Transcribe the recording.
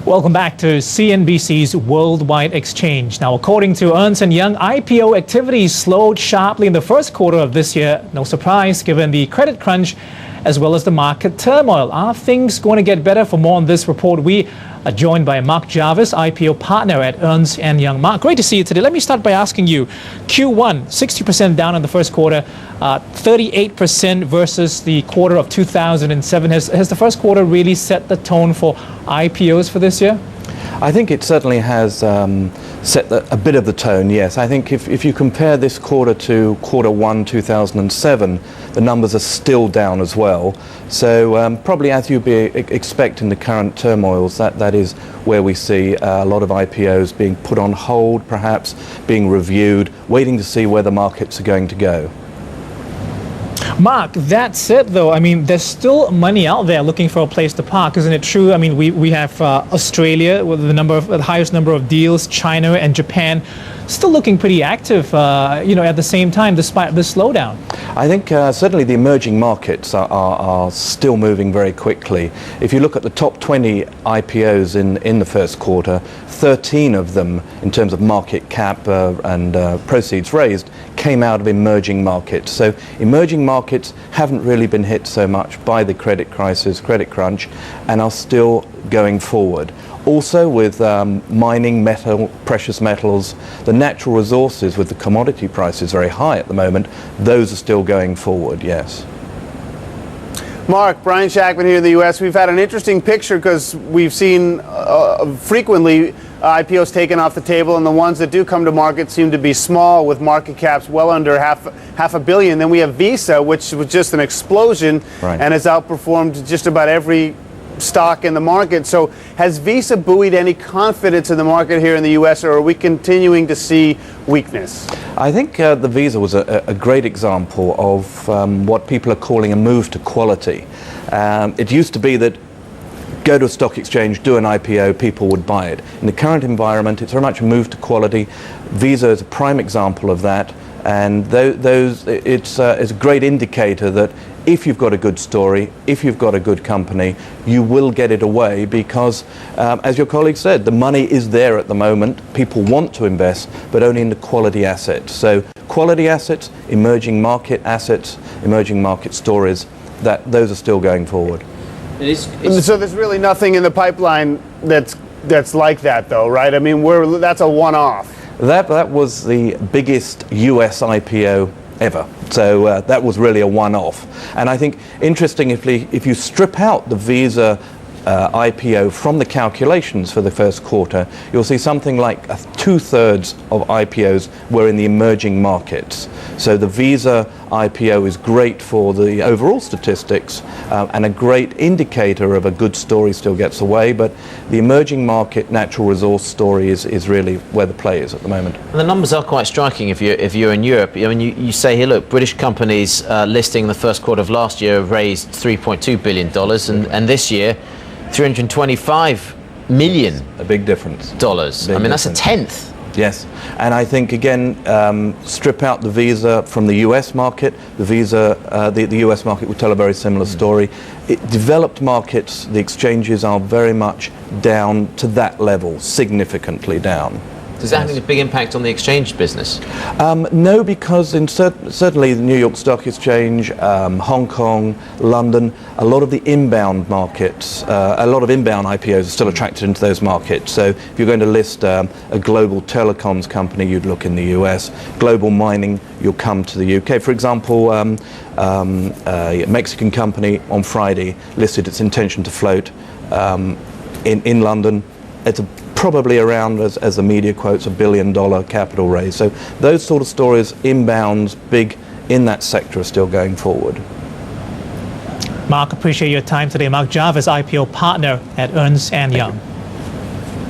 Welcome back to CNBC's Worldwide Exchange. Now, according to Ernst & Young, IPO activity slowed sharply in the first quarter of this year. No surprise, given the credit crunch as well as the market turmoil. Are things going to get better? For more on this report, we are joined by Mark Jarvis, IPO partner at Ernst & Young. Mark, great to see you today. Let me start by asking you, Q1, 60% down in the first quarter, 38% versus the quarter of 2007. Has the first quarter really set the tone for IPOs for this year? I think it certainly has set a bit of the tone, yes. I think if you compare this quarter to quarter 1 2007, the numbers are still down as well. So probably as you'd be expecting the current turmoils, that is where we see a lot of IPOs being put on hold, perhaps being reviewed, waiting to see where the markets are going to go. Mark, that said, though, I mean, there's still money out there looking for a place to park, isn't it true? I mean, we have Australia with the highest number of deals, China and Japan still looking pretty active, at the same time, despite the slowdown. I think certainly the emerging markets are still moving very quickly. If you look at the top 20 IPOs in the first quarter, 13 of them, in terms of market cap and proceeds raised, came out of emerging markets. So emerging markets haven't really been hit so much by the credit crisis, credit crunch, and are still going forward. Also with mining, precious metals, the natural resources with the commodity prices very high at the moment, those are still going forward, yes. Mark, Brian Shackman here in the U.S. We've had an interesting picture because we've seen frequently IPOs taken off the table, and the ones that do come to market seem to be small with market caps well under half a billion. Then we have Visa, which was just an explosion, right, and has outperformed just about every stock in the market. So has Visa buoyed any confidence in the market here in the U.S., or are we continuing to see weakness? I think the Visa was a great example of what people are calling a move to quality. It used to be that go to a stock exchange, do an IPO, people would buy it. In the current environment, it's very much a move to quality. Visa is a prime example of that, and it's a great indicator that if you've got a good story, if you've got a good company, you will get it away because, as your colleague said, the money is there at the moment. People want to invest, but only in the quality assets. So quality assets, emerging market assets, emerging market stories, those are still going forward. So there's really nothing in the pipeline that's like that, though, right? I mean, that's a one-off. That was the biggest U.S. IPO ever. So that was really a one-off. And I think, interestingly, if you strip out the Visa IPO from the calculations for the first quarter, you'll see something like 2/3 of IPOs were in the emerging markets. So the Visa IPO is great for the overall statistics and a great indicator of a good story still gets away, but the emerging market natural resource story is really where the play is at the moment. And the numbers are quite striking if you're in Europe. I mean, you say here, look, British companies listing in the first quarter of last year raised $3.2 billion, and this year, $325 million. A big difference. I mean, that's a tenth. Yes, and I think again, strip out the Visa from the U.S. market. The U.S. market would tell a very similar story. Developed markets, the exchanges are very much down to that level, significantly down. Does that have a big impact on the exchange business? No, because certainly the New York Stock Exchange, Hong Kong, London, a lot of the inbound markets, a lot of inbound IPOs are still attracted into those markets. So if you're going to list a global telecoms company, you'd look in the US. Global mining, you'll come to the UK. For example, a Mexican company on Friday listed its intention to float in London. It's probably around, as the media quotes, $1 billion capital raise. So those sort of stories, inbounds, big in that sector, are still going forward. Mark, appreciate your time today. Mark Jarvis, IPO partner at Ernst & Young.